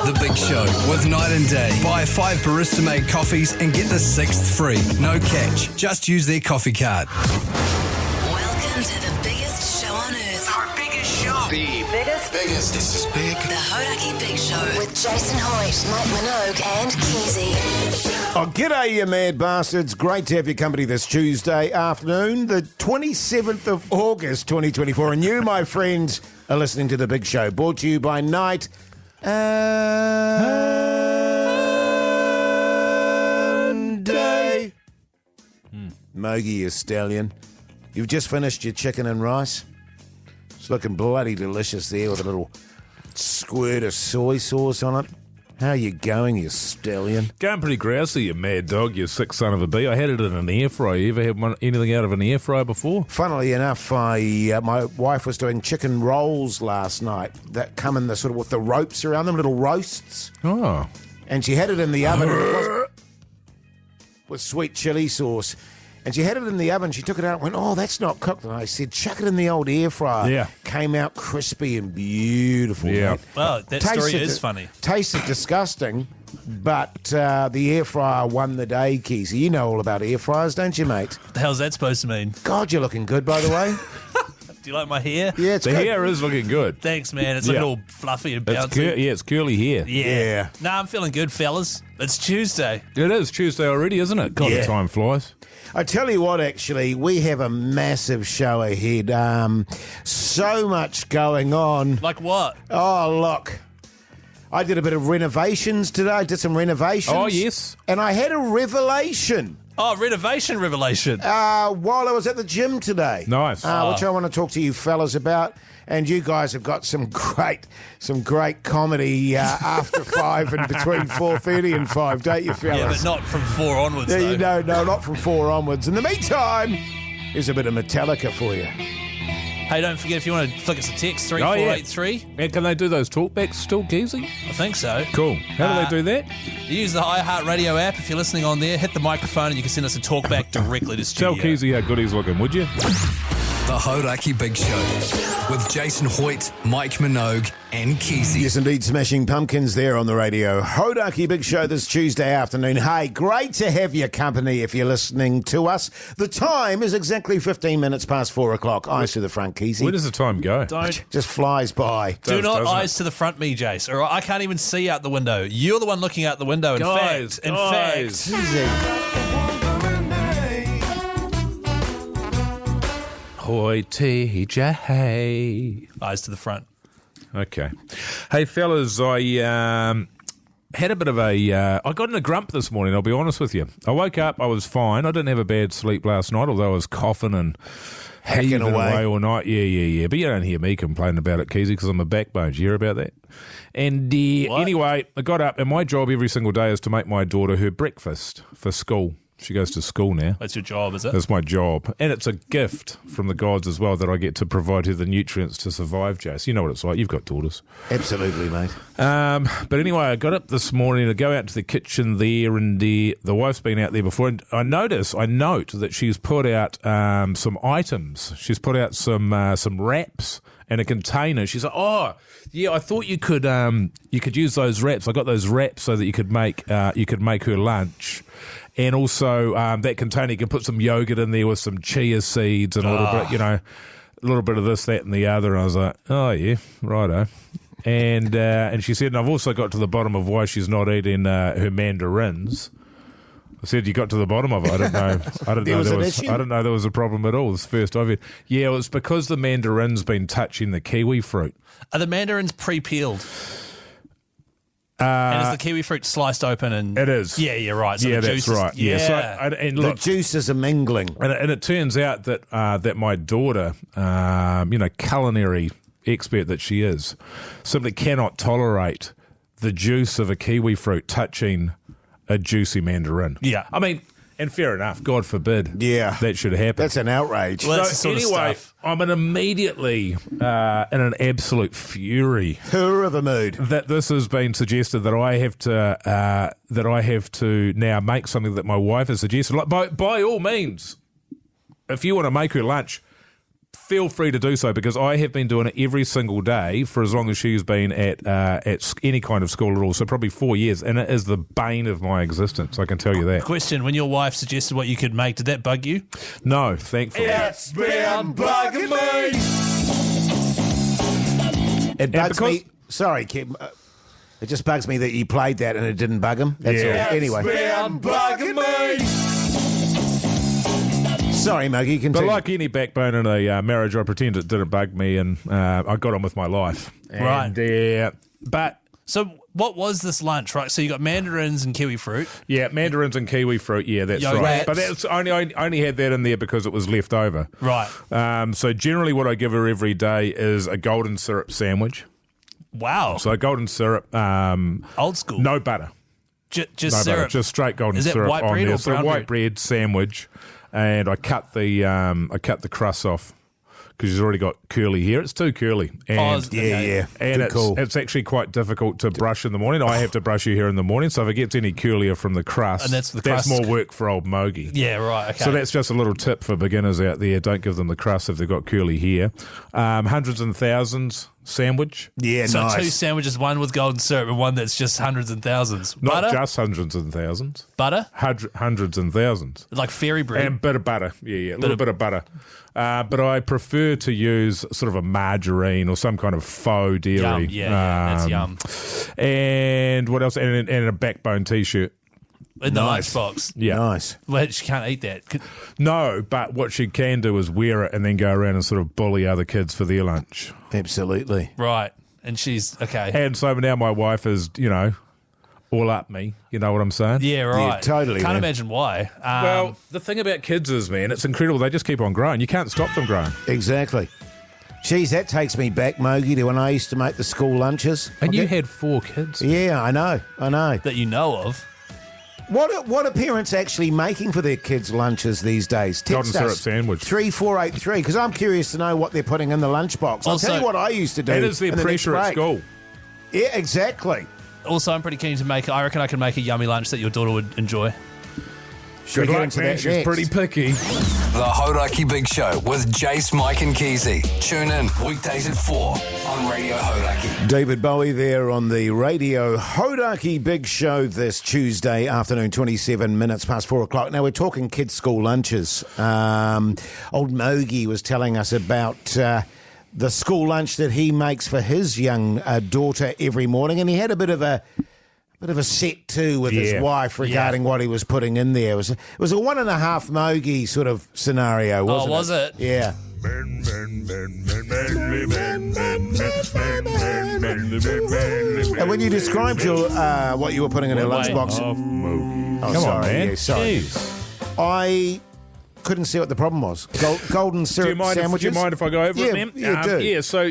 The Big Show with Night and Day. Buy 5 barista-made coffees and get the 6th free. No catch. Just use their coffee card. Welcome to the biggest show on earth. Our biggest show. The biggest. This is big. The Hauraki Big Show with Jason Hoyt, Mike Minogue and Keyzie. Oh, g'day, you mad bastards. Great to have your company this Tuesday afternoon, the 27th of August, 2024. And you, my friends, are listening to The Big Show, brought to you by Night and Day. Mogi, you stallion. You've just finished your chicken and rice. It's looking bloody delicious there with a little squirt of soy sauce on it. How are you going, you stallion? Going pretty grousey, you mad dog, you sick son of a bee. I had it in an air fryer. You ever had anything out of an air fryer before? Funnily enough, my wife was doing chicken rolls last night that come in the sort of with the ropes around them, little roasts. Oh. And she had it in the oven with sweet chili sauce. And she had it in the oven. She took it out and went, "Oh, that's not cooked." And I said, "Chuck it in the old air fryer." Yeah. Came out crispy and beautiful. Yeah. Mate. Well, that story is funny. Tasted disgusting, but the air fryer won the day, Keyzie. You know all about air fryers, don't you, mate? What the hell's that supposed to mean? God, you're looking good, by the way. Do you like my hair? Yeah, it's The good. hair is looking good. Thanks, man. It's looking Yeah. all fluffy and It's bouncy. it's curly hair. Yeah. Nah, I'm feeling good, fellas. It's Tuesday. It is Tuesday already, isn't it? God, Yeah. the time flies. I tell you what, actually, we have a massive show ahead. So much going on. Like what? Oh, look. I did a bit of renovations today. I did some renovations. Oh, yes. And I had a revelation Oh, renovation revelation. while I was at the gym today. Nice. Which I want to talk to you fellas about. And you guys have got some great comedy after 5 and between 4:30 and 5, don't you, fellas? Yeah, but not from 4 onwards, Yeah, though. you know, no, not from 4 onwards. In the meantime, here's a bit of Metallica for you. Hey, don't forget, if you want to flick us a text, Oh, yeah. 3483. And can they do those talkbacks still, Keyzie? I think so. Cool. How do they do that? Use the iHeartRadio app if you're listening on there. Hit the microphone and you can send us a talkback directly to studio. Tell Keyzie how good he's looking, would you? The Hauraki Big Show with Jason Hoyt, Mike Minogue and Keyzie. Yes, indeed, smashing pumpkins there on the radio. Hauraki Big Show this Tuesday afternoon. Hey, great to have your company if you're listening to us. The time is exactly 15 minutes past 4 o'clock. Eyes to the front, Keyzie. Where does the time go? Don't. Just flies by. Do not doesn't eyes to the front, me, Jase. Or I can't even see out the window. You're the one looking out the window. In Guys, fact, Easy. Hoity jay. eyes to the front. Okay. Hey, fellas, I had a bit of a... I got in a grump this morning, I'll be honest with you. I woke up, I was fine. I didn't have a bad sleep last night, although I was coughing and Hacking heaving away. all night. Yeah. But you don't hear me complaining about it, Keyzie, because I'm a backbone. Do you hear about that? And anyway, I got up, and my job every single day is to make my daughter her breakfast for school. She goes to school now. That's your job, is it? That's my job. And it's a gift from the gods as well that I get to provide her the nutrients to survive, Jase. You know what it's like. You've got daughters. Absolutely, mate. But anyway, I got up this morning to go out to the kitchen there, and the wife's been out there before. And I note that she's put out some items. She's put out some wraps and a container. She's like, "Oh, yeah, I thought you could use those wraps. I got those wraps so that you could make her lunch." And also, that container, you can put some yogurt in there with some chia seeds and a little bit of this, that, and the other. And I was like, "Oh yeah, righto." And she said, and I've also got to the bottom of why she's not eating her mandarins. I said, "You got to the bottom of it." I don't know. I didn't know there was a problem at all. It's the first I've heard. Yeah, it was because the mandarin's been touching the kiwi fruit. Are the mandarins pre-peeled? And is the kiwi fruit sliced open? And It is. Yeah, you're right. So yeah, the that's juice is- right. Yeah. So, and The look, juices are mingling. and it turns out that that my daughter, culinary expert that she is, simply cannot tolerate the juice of a kiwi fruit touching a juicy mandarin. Yeah. I mean, and fair enough. God forbid. Yeah. that should happen. That's an outrage. Well, that's the sort of anyway, stuff. I'm immediately in an absolute fury Tour of a mood. that this has been suggested that I have to now make something that my wife has suggested. Like by all means, if you want to make her lunch, feel free to do so, because I have been doing it every single day for as long as she's been at any kind of school at all, so probably 4 years, and it is the bane of my existence, I can tell you that. Question, when your wife suggested what you could make, did that bug you? No, thankfully. It's been bugging me. It bugs me. Sorry, Kim. It just bugs me that you played that and it didn't bug him. That's all. Anyway. It's been bugging me. Sorry, Muggy, continue. But like any backbone in a marriage, I pretend it didn't bug me, and I got on with my life. Right. And, but So what was this lunch, right? So you got mandarins and kiwi fruit. yeah, mandarins and kiwi fruit. Yeah, that's Yo, right. wraps. But that's I only had that in there because it was left over. Right. So generally, what I give her every day is a golden syrup sandwich. Wow. So golden syrup, Old school. no butter. Just No syrup. butter, just straight golden Is that syrup white on bread there. or So brown white bread? bread sandwich, and I cut the crust off because she's already got curly hair. It's too curly. And Yeah. And Good call. it's actually quite difficult to brush in the morning. I have to brush your hair in the morning, so if it gets any curlier from the crust, And that's the crust. more work for old Mogi. Yeah, right. Okay. So that's just a little tip for beginners out there. Don't give them the crust if they've got curly hair. Hundreds and thousands sandwich. Yeah, so nice. two sandwiches, one with golden syrup and one that's just hundreds and thousands. Not Butter? just hundreds and thousands. Butter? Hundreds and thousands. Like fairy bread. And a bit of butter. Yeah. A little bit of butter. But I prefer to use sort of a margarine or some kind of faux dairy. Yum. Yeah, that's yum. And what else? And a backbone T-shirt. In the Nice. lunchbox. Yeah. Nice. Well, she can't eat that. No, but what she can do is wear it and then go around and sort of bully other kids for their lunch. Absolutely. Right. And she's, okay. And so now my wife is, all up me. You know what I'm saying? Yeah, right. Yeah, totally, Can't man. imagine why. Well, the thing about kids is, man, it's incredible. They just keep on growing. You can't stop them growing. Exactly. Geez, that takes me back, Mogi, to when I used to make the school lunches. And you had 4 kids. Yeah, I know. that you know of. What are parents actually making for their kids' lunches these days? Golden Text syrup us, sandwich. 3483, because I'm curious to know what they're putting in the lunchbox. I'll Also- tell you what I used to do. That is their in the next pressure at break. school. Yeah, exactly. Also, I'm pretty keen to make, I reckon I can make a yummy lunch that your daughter would enjoy. Should we Good get luck, into man. that She's next? pretty picky. The Hauraki Big Show with Jase, Mike and Keyzie. Tune in weekdays at 4 on Radio Hauraki. David Bowie there on the Radio Hauraki Big Show this Tuesday afternoon, 27 minutes past 4 o'clock. Now, we're talking kids' school lunches. Old Mogi was telling us about the school lunch that he makes for his young daughter every morning, and he had a bit of a set too with his Yeah. wife regarding what he was putting in there. It was a 1.5 Mogi sort of scenario, wasn't it? was it? Yeah. And when you described your what you were putting in her Wait. lunchbox, Come sorry, on, man. yeah, sorry. Jeez. I couldn't see what the problem was. Golden syrup Do you mind sandwiches. if I go over Yeah, it, man? yeah, do. Yeah, so,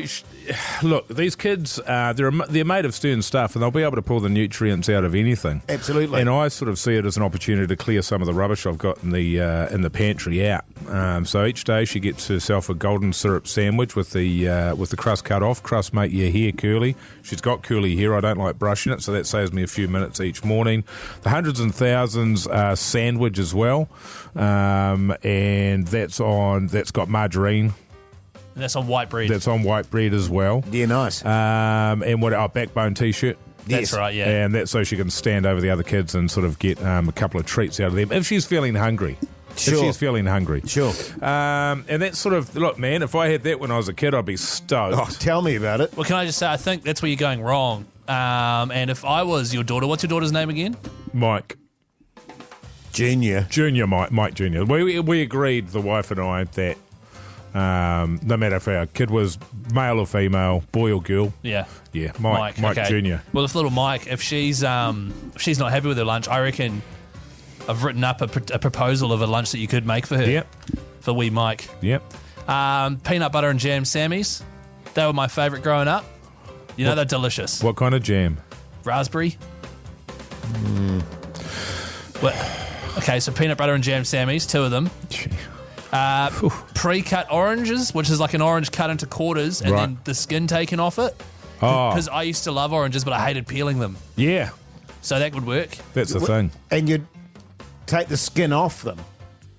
look, these kids, they're made of stern stuff, and they'll be able to pull the nutrients out of anything. Absolutely. And I sort of see it as an opportunity to clear some of the rubbish I've got in the pantry out. So each day she gets herself a golden syrup sandwich with the crust cut off. Crust make your hair curly. She's got curly hair. I don't like brushing it, so that saves me a few minutes each morning. The hundreds and thousands sandwich as well. And that's got margarine. And that's on white bread. That's on white bread as well. Yeah, nice. And backbone T-shirt. That's Yes. right, yeah. And that's so she can stand over the other kids and sort of get a couple of treats out of them if she's feeling hungry. Sure. If she's feeling hungry. Sure. And that's sort of, look, man, if I had that when I was a kid, I'd be stoked. Oh, tell me about it. Well, can I just say, I think that's where you're going wrong. And if I was your daughter, what's your daughter's name again? Mike. Junior. Mike Jr. We agreed, the wife and I, that no matter if our kid was male or female, boy or girl, Yeah. yeah, Mike okay. Jr. Well, if little Mike, if she's not happy with her lunch, I reckon I've written up a proposal of a lunch that you could make for her. Yep. For wee Mike. Yep. Peanut butter and jam Sammies. They were my favourite growing up. You know, they're delicious. What kind of jam? Raspberry. Well, okay, so peanut butter and jam Sammies, 2 of them. Pre-cut oranges, which is like an orange cut into quarters and Right. then the skin taken off it. Oh, Because I used to love oranges, but I hated peeling them. yeah, So that would work. that's the thing. And you'd take the skin off them.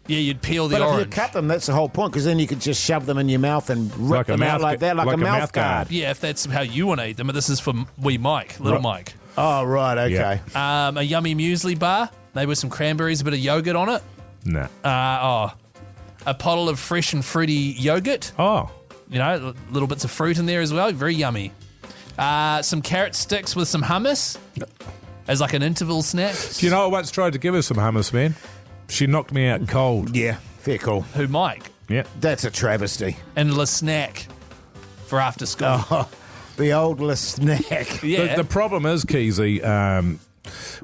Yeah, you'd peel the But if orange. you cut them, that's the whole point, because then you could just shove them in your mouth and rip Like a them out mouth like that, like a mouth guard. Yeah, if that's how you want to eat them. But this is for wee Mike, little Mike. Oh, right, okay. Yeah. A yummy muesli bar, maybe with some cranberries, a bit of yogurt on it. Nah. A bottle of fresh and fruity yogurt. Oh. You know, little bits of fruit in there as well. Very yummy. Some carrot sticks with some hummus as like an interval snack. Do you know I once tried to give her some hummus, man? She knocked me out cold. Yeah, fair call. Who, Mike? Yeah. That's a travesty. And a snack for after school. Oh, the old snack. Yeah. The problem is, Keyzie,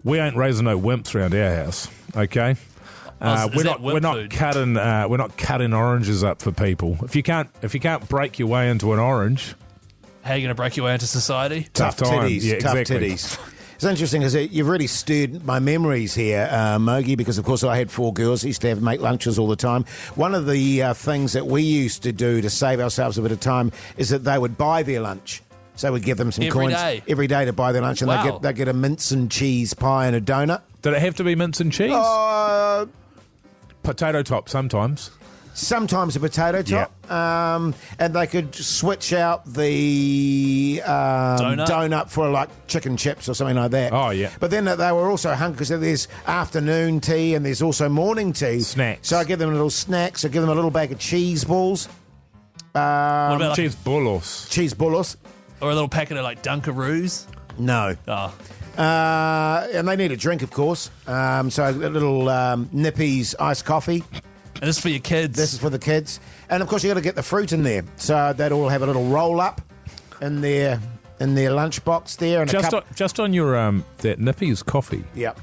we ain't raising no wimps around our house. Okay. Is we're that not wimp food? cutting oranges up for people. If you can't break your way into an orange, How are you going to break your way into society? Tough time. titties. Yeah, tough exactly. titties. It's interesting because you've really stirred my memories here, Mogi, because, of course, I had 4 girls. I used to make lunches all the time. One of the things that we used to do to save ourselves a bit of time is that they would buy their lunch. So we'd give them some Every coins day? every day to buy their lunch, and Wow. they'd get a mince and cheese pie and a donut. did it have to be mince and cheese? Potato top sometimes. Sometimes a potato top, and they could switch out the donut for like chicken chips or something like that. Oh, yeah. But then they were also hungry because there's afternoon tea and there's also morning tea. Snacks. So I give them little snacks. I give them a little bag of cheese balls, What about like Cheese bullos. cheese bullos. or a little packet of like Dunkaroos? No. Oh, And they need a drink, of course. So a little Nippy's iced coffee. and this is for your kids. This is for the kids. And, of course, you got to get the fruit in there. So they'd all have a little roll-up in their lunchbox there. And Just on your that Nippy's coffee. Yep.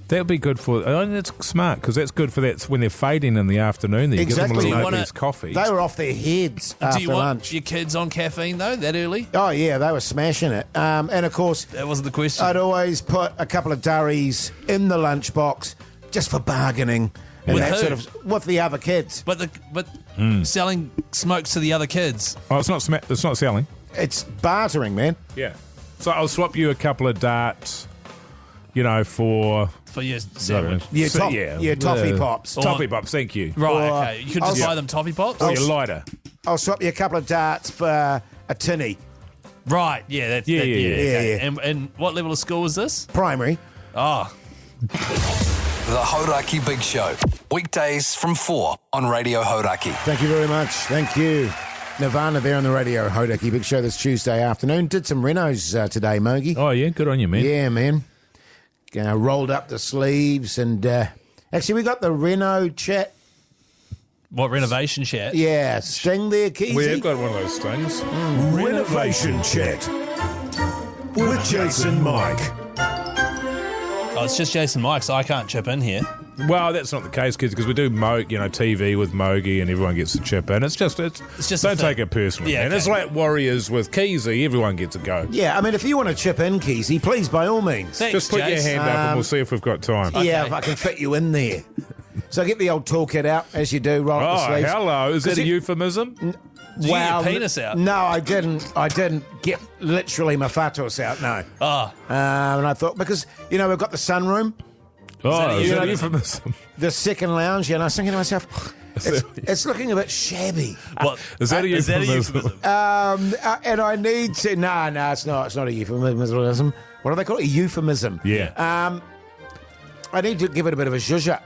That would be good for. I mean, that's smart because that's good for that when they're fading in the afternoon. There, you Exactly. give Do them you a wanna- little Nippy's coffee. They were off their heads Do after you want lunch. your kids on caffeine though, that early? Oh, yeah, they were smashing it. And, of course, That wasn't the question. I'd always put a couple of durries in the lunchbox just for bargaining. And With that who? sort of with the other kids. But selling smokes to the other kids. Oh, it's not. It's not selling. It's bartering, man. Yeah. So I'll swap you a couple of darts. You know, for For your sandwich. Your, So, your toffee pops. Toffee pops. Thank you. Right, Or- okay. You could just I'll- buy them toffee pops? Or your lighter. I'll swap you a couple of darts for a tinny. Right, yeah. That's, Yeah, that, yeah, yeah. okay. Yeah, And what level of school was this? Primary. Oh, The Hauraki Big Show. Weekdays from 4 on Radio Hauraki. Thank you very much. Thank you. Nirvana there on the radio. Hauraki Big Show this Tuesday afternoon. Did some renos today, Mogi. Oh yeah, good on you, man. Yeah, man. Rolled up the sleeves and actually we got the Reno chat. what renovation chat? Yeah, Sting there, Keyzie. We have got one of those things. Renovation chat with Jason Mike. Oh, it's just Jason Mike, so I can't chip in here. Well, that's not the case, kids, because we do TV with Mogi, and everyone gets to chip in. It's just a don't thing. take it personally. Yeah, And okay. it's like Warriors with Keyzie. Everyone gets a go. Yeah, I mean, if you want to chip in, Keyzie, please, by all means. Thanks, Just put your Jase. hand up, and we'll see if we've got time. Yeah, Okay. if I can fit you in there. So get the old toolkit out, as you do, roll up the Oh, sleeves. hello! Is that 'Cause a it- euphemism? Did you get your penis out? No, I didn't. I didn't get literally my fatos out, no. Oh, And I thought, because, we've got the sunroom, Oh, is that a euphemism? euphemism? the second lounge, and I was thinking to myself, it's looking a bit shabby. what? Is that a Is that a euphemism? euphemism? And I need to... No, it's not. It's not a euphemism. What do they call it? A euphemism. Yeah. I need to give it a bit of a zhuzh.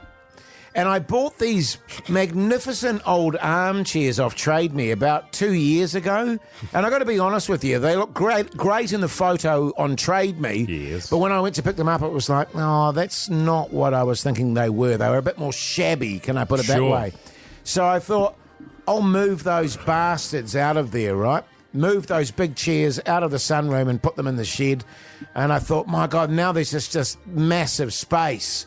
And I bought these magnificent old armchairs off Trade Me about 2 years ago. And I got to be honest with you, they look great in the photo on Trade Me. Yes. But when I went to pick them up, it was like, oh, that's not what I was thinking they were. They were a bit more shabby, can I put it that Sure. way? So I thought, I'll move those bastards out of there, right? Move those big chairs out of the sunroom and put them in the shed. And I thought, my God, now there's just massive space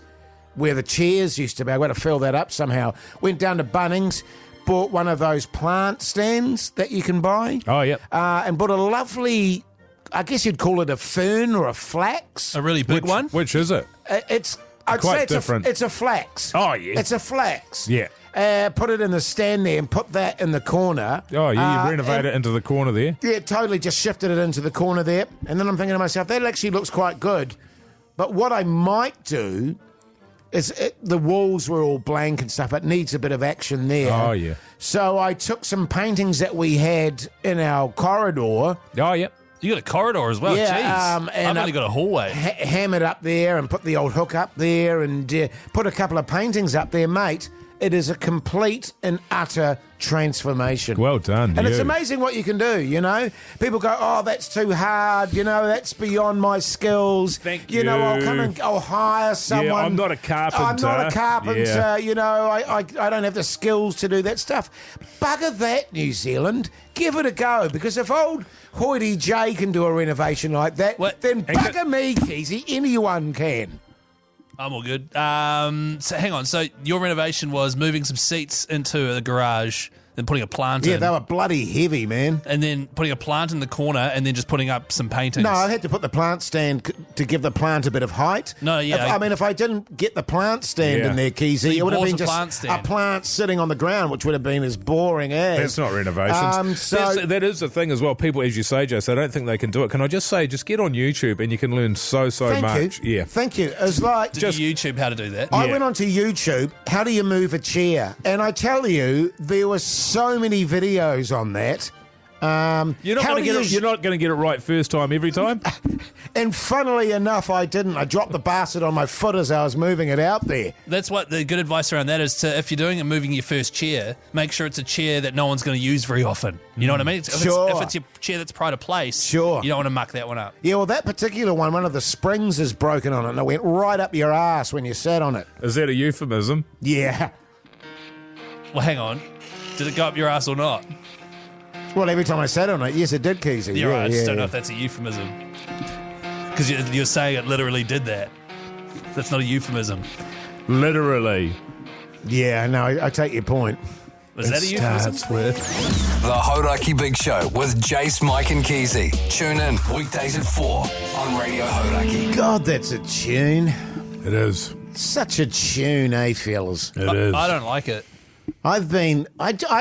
where the chairs used to be. I've got to fill that up somehow. Went down to Bunnings, bought one of those plant stands that you can buy. Oh, yep. And bought a lovely, I guess you'd call it a fern or a flax. A really big one? Which is it? I'd Quite say it's different. it's a flax. Oh, yeah. It's a flax. Yeah. Put it in the stand there and put that in the corner. Oh, yeah. You renovate and- it into the corner there. Yeah, totally just shifted it into the corner there. And then I'm thinking to myself, that actually looks quite good. But what I might do the walls were all blank and stuff. It needs a bit of action there. Oh, yeah. So I took some paintings that we had in our corridor. Oh, yeah. You got a corridor as well. Yeah, Jeez. and I've only got a hallway. Hammered up there and put the old hook up there and put a couple of paintings up there, mate. It is a complete and utter transformation. Well done, And it's you. amazing what you can do, you know. People go, oh, that's too hard, you know, that's beyond my skills. Thank you. know, I'll you. come and I'll hire someone. Yeah, I'm not a carpenter. I'm not a carpenter, Yeah. you know, I don't have the skills to do that stuff. Bugger that, New Zealand. Give it a go, because if old Hoity J can do a renovation like that, then bugger me, Keyzie, anyone can. I'm all good. So hang on. So your renovation was moving some seats into the garage, then putting a plant in. Yeah, they were bloody heavy, man. And then putting a plant in the corner and then just putting up some paintings. No, I had to put the plant stand to give the plant a bit of height. No, yeah. If I didn't get the plant stand Yeah. in there, Keyzie, So you it would have bought been a just plant stand. a plant sitting on the ground, which would have been as boring as. That's not renovations. That is the thing as well. People, as you say, Jase, I don't think they can do it. Can I just say, just get on YouTube and you can learn so Thank much. you. Yeah. Thank you. It's like Did you YouTube how to do that? I Yeah. went onto YouTube, how do you move a chair? And I tell you, there were so many videos on that. You're not going to get it right first time every time. And funnily enough, I didn't. I dropped the bastard on my foot as I was moving it out there. That's what the good advice around that is to, if you're doing and moving your first chair, make sure it's a chair that no one's going to use very often. You know what I mean? If it's your chair that's pride of place, Sure. you don't want to muck that one up. Yeah, well, that particular one of the springs is broken on it, and it went right up your ass when you sat on it. Is that a euphemism? Yeah. Well, hang on. Did it go up your ass or not? Well, every time I sat on it, yes, it did, Keyzie. You're right. I just don't know yeah. if that's a euphemism. Because you're saying it literally did that. That's not a euphemism. Literally. Yeah, no, I take your point. Was that a euphemism? The Hauraki Big Show with Jase, Mike and Keyzie. Tune in weekdays at 4 on Radio Hauraki. God, that's a tune. It is. Such a tune, eh, fellas? It is. I don't like it. I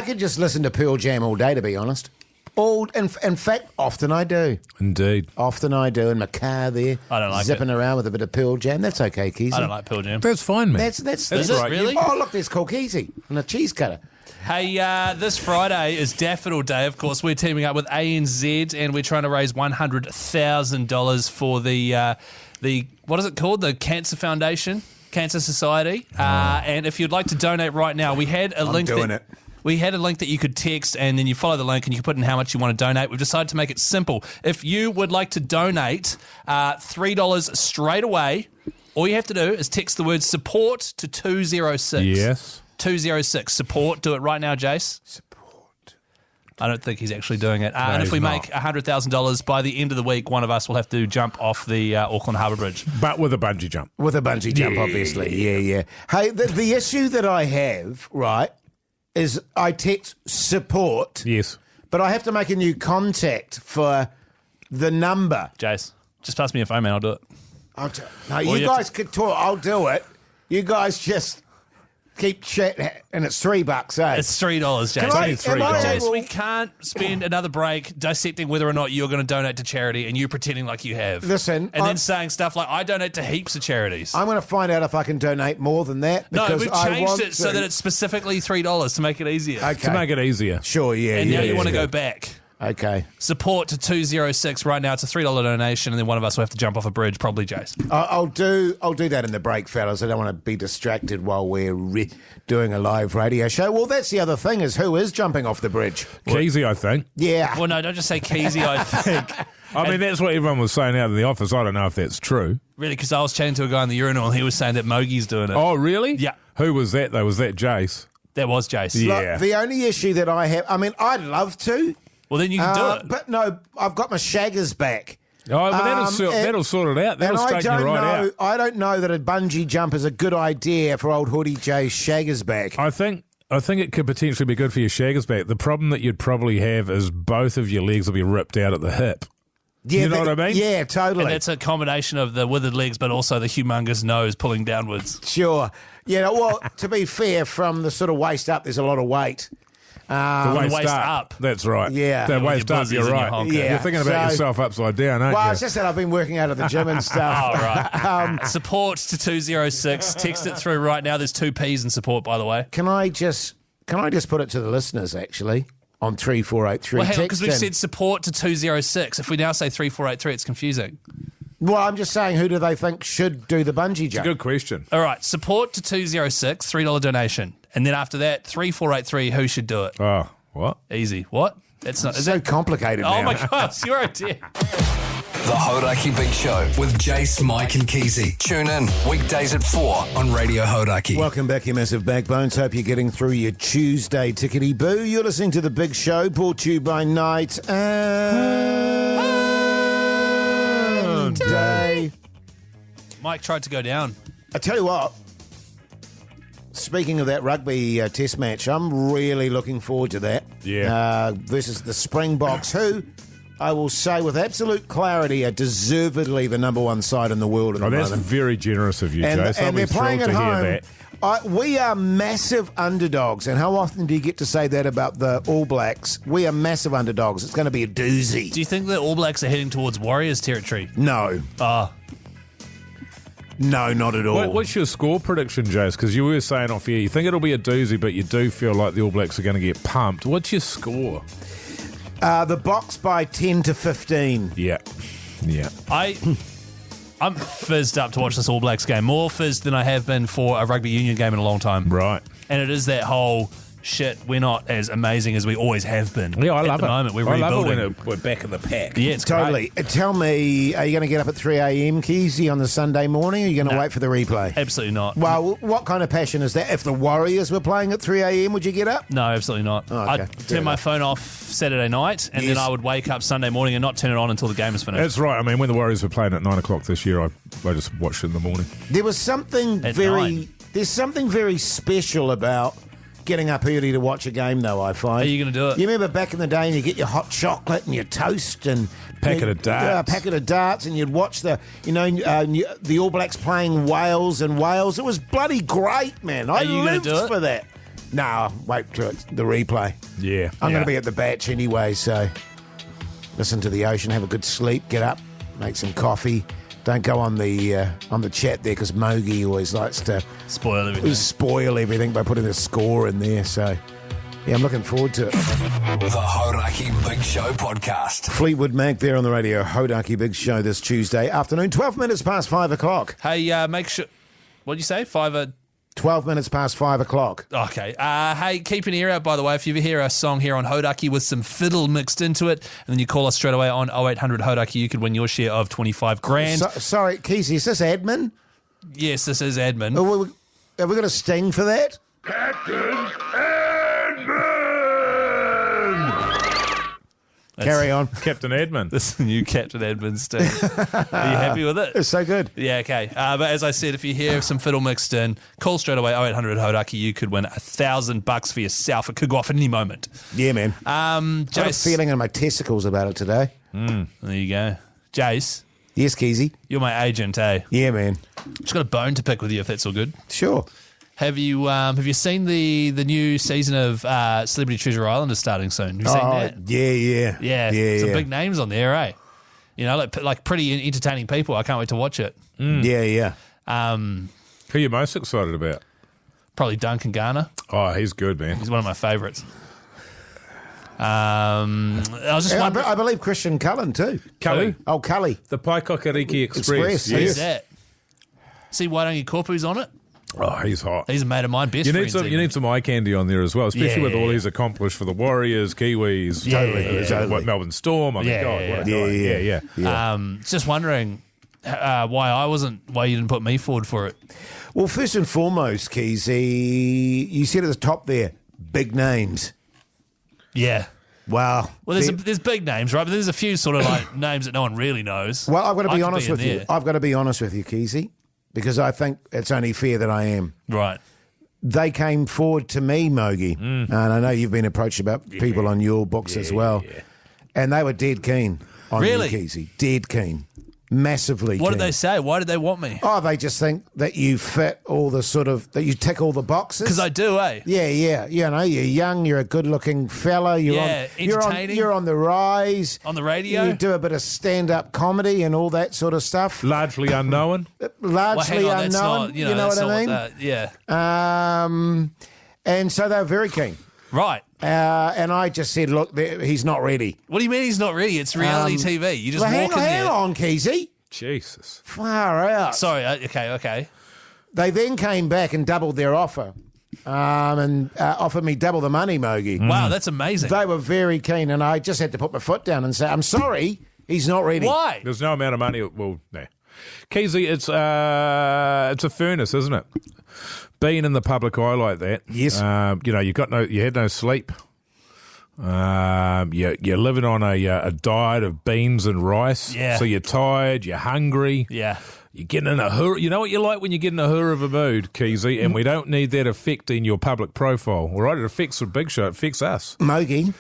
could just listen to Pearl Jam all day, to be honest. In fact, often I do. Indeed. Often I do in my car there. I don't like zipping around with a bit of Pearl Jam. That's okay, Keyzie. I don't like Pearl Jam. That's fine, man. That's Is it right. really? Oh, look, there's called Keyzie and a cheese cutter. Hey, this Friday is Daffodil Day, of course. We're teaming up with ANZ and we're trying to raise $100,000 for the what is it called? The Cancer Foundation, Cancer Society. And if you'd like to donate right now, we had a link. We had a link that you could text and then you follow the link and you can put in how much you want to donate. We've decided to make it simple. If you would like to donate $3 straight away, all you have to do is text the word support to 206. Yes. 206. Support. Do it right now, Jase. Support. I don't think he's actually doing it. And if we make $100,000 by the end of the week, one of us will have to jump off the Auckland Harbour Bridge. But with a bungee jump. With a bungee jump, obviously. Yeah. Hey, the issue that I have, right, is I text support. Yes. But I have to make a new contact for the number. Jase, just pass me your phone, man. I'll do it. No, you guys could talk. I'll do it. You guys just keep chatting, and it's $3, eh? It's $3, Jase. Can I- am I Jase, able- we can't spend another break dissecting whether or not you're going to donate to charity and you pretending like you have. Listen, And then saying stuff like, I donate to heaps of charities. I'm going to find out if I can donate more than that. No, because we've I changed want it so to. that it's specifically $3 to make it easier. Okay. To make it easier. Sure, yeah. And now yeah, you want to yeah. go back. Okay. Support to 206 right now. It's a $3 donation, and then one of us will have to jump off a bridge, probably Jase. I'll do that in the break, fellas. I don't want to be distracted while we're doing a live radio show. Well, that's the other thing, is who is jumping off the bridge? Keyzie, I think. Yeah. Well, no, don't just say Keyzie, I think. I mean, that's what everyone was saying out in the office. I don't know if that's true. Really, because I was chatting to a guy in the urinal, and he was saying that Mogi's doing it. Oh, really? Yeah. Who was that, though? Was that Jace? That was Jase. Yeah. Look, the only issue that I have, I mean, I'd love to. Well, then you can do it. But no, I've got my shaggers back. Oh, but that'll sort it out. That'll straighten you right out. I don't know that a bungee jump is a good idea for old Hoodie J's shaggers back. I think it could potentially be good for your shaggers back. The problem that you'd probably have is both of your legs will be ripped out at the hip. Yeah, you know what I mean? Yeah, totally. And that's a combination of the withered legs, but also the humongous nose pulling downwards. Sure. Yeah, well, to be fair, from the sort of waist up, there's a lot of weight. The waist up. That's right. Yeah. The Yeah, waist your up, buzzies you're and your right. honker. Yeah. You're thinking about So- yourself upside down, aren't Well, you? it's just that I've been working out at the gym and stuff. Oh, right. Support to 206. Text it through right now. There's 2 P's in support, by the way. Can I just put it to the listeners, actually, on 3483? Well, hang on, because we've Text in. said support to 206. If we now say 3483, it's confusing. Well, I'm just saying, who do they think should do the bungee jump? Good question. All right, support to 206, $3 donation. And then after that, 3483, who should do it? Oh, what? Easy. What? That's not. It's Is so that? complicated now. Oh my gosh, you're a dear. The Hauraki Big Show with Jase, Mike and Keyzie. Tune in weekdays at 4 on Radio Hauraki. Welcome back, you massive backbones. Hope you're getting through your Tuesday tickety boo. You're listening to The Big Show, brought to you by Night and Day. Mike tried to go down. I tell you what, speaking of that rugby test match, I'm really looking forward to that. Yeah. Versus the Springboks, who I will say with absolute clarity are deservedly the number one side in the world at the That's moment. very generous of you, Jase. I'll And be they're playing at thrilled to hear home. that. We are massive underdogs, and how often do you get to say that about the All Blacks? We are massive underdogs. It's going to be a doozy. Do you think the All Blacks are heading towards Warriors territory? No, Oh, no, not at all. What's your score prediction, Jase? Because you were saying off here, you think it'll be a doozy, but you do feel like the All Blacks are going to get pumped. What's your score? The Box by 10 to 15. Yeah. I'm fizzed up to watch this All Blacks game. More fizzed than I have been for a rugby union game in a long time. Right. And it is that whole shit. We're not as amazing as we always have been. Yeah, I At love the it. moment, we're I rebuilding. love it when we're back in the pack. Yeah, it's Totally. great. Tell me, are you going to get up at 3 a.m., Keyzie, on the Sunday morning, or are you going to No. wait for the replay? Absolutely not. Well, what kind of passion is that? If the Warriors were playing at 3 a.m., would you get up? No, absolutely not. Oh, okay. I'd Fair turn my enough. phone off Saturday night, and Yes. then I would wake up Sunday morning and not turn it on until the game is finished. That's right. I mean, when the Warriors were playing at 9 o'clock this year, I just watched it in the morning. There was something At very... 9. There's something very special about getting up early to watch a game, though, I find. Are you gonna do it? You remember back in the day and you get your hot chocolate and your toast and... Packet of darts. Yeah, a packet of darts, and you'd watch the All Blacks playing Wales and Wales. It was bloody great, man. I Are you gonna lived do it? for that. No, wait till it's the replay. Yeah. I'm going to be at the batch anyway, so listen to the ocean, have a good sleep, get up, make some coffee. Don't go on the chat there because Mogi always likes to Spoil everything. spoil everything by putting a score in there. So, yeah, I'm looking forward to it. The Hauraki Big Show podcast. Fleetwood Mac there on the radio. Hauraki Big Show this Tuesday afternoon, 12 minutes past 5 o'clock. Hey, make sure. What'd you say? 12 minutes past 5 o'clock. Okay. Hey, keep an ear out, by the way. If you ever hear a song here on Hauraki with some fiddle mixed into it, and then you call us straight away on 0800 Hauraki, you could win your share of 25 grand. Sorry, Keyzie, is this admin? Yes, this is admin. Have we got a sting for that? Carry on. Captain Edmund. This is the new Captain Admin sting. Are you happy with it? It's so good. Yeah, okay. But as I said, if you hear some fiddle mixed in, call straight away 0800 Hauraki. You could win $1,000 for yourself. It could go off at any moment. Yeah, man. I have a Jase, feeling in my testicles about it today. there you go. Jase, Yes, Keyzie. you're my agent, eh? Yeah, man. Just got a bone to pick with you, if that's all good. Sure. Have you seen the new season of Celebrity Treasure Island is starting soon? Have you seen that? Yeah. Some big names on there, eh? You know, like pretty entertaining people. I can't wait to watch it. Yeah. Who are you most excited about? Probably Duncan Garner. Oh, he's good, man. He's one of my favourites. I was just And wondering, I believe Christian Cullen too. Cully? Oh, Cully. The Paikokariki Express. Express, who's yes. that? See Waitangi Korpu's on it? Oh, he's hot. He's a mate of mine, best You friends. need some eye candy on there as well, especially with all he's accomplished for the Warriors, Kiwis, Totally. Melbourne Storm. I mean, Yeah, God, what a yeah. guy. Yeah. Just wondering why you didn't put me forward for it. Well, first and foremost, Keyzie, you said at the top there, big names. Yeah. Wow. Well, there's big names, right? But there's a few sort of like names that no one really knows. Well, I've got to I be could honest in with you. there. I've got to be honest with you, Keyzie, because I think it's only fair that I am. Right. They came forward to me, Mogi, and I know you've been approached about people on your books as well, and they were dead keen on Really? you, Keyzie. Dead keen. Massively What keen. did they say? Why did they want me? Oh, they just think that you fit all the that you tick all the boxes. Because I do, eh? Yeah. You know, you're young, you're a good-looking fella. Entertaining. You're on the rise. On the radio. You do a bit of stand-up comedy and all that sort of stuff. Largely unknown. Largely well, hang on, unknown. that's not, you know what I mean? Yeah. And so they were very keen. Right. And I just said, look, he's not ready. What do you mean he's not ready? It's reality TV. You just Well, walk in hang there. on, Keyzie. Jesus. Far out. Sorry. Okay. They then came back and doubled their offer and offered me double the money, Mogi. Wow, that's amazing. They were very keen, and I just had to put my foot down and say, I'm sorry, he's not ready. Why? There's no amount of money. Well, no. Keyzie, it's a furnace, isn't it? Being in the public eye like that. Yes. You had no sleep. You're living on a diet of beans and rice. Yeah. So you're tired, you're hungry. Yeah. You're getting in a hurry. You know what you're like when you get in a hurry of a mood, Keyzie, and we don't need that affecting your public profile. All right, it affects the big show. It affects us. Mogi,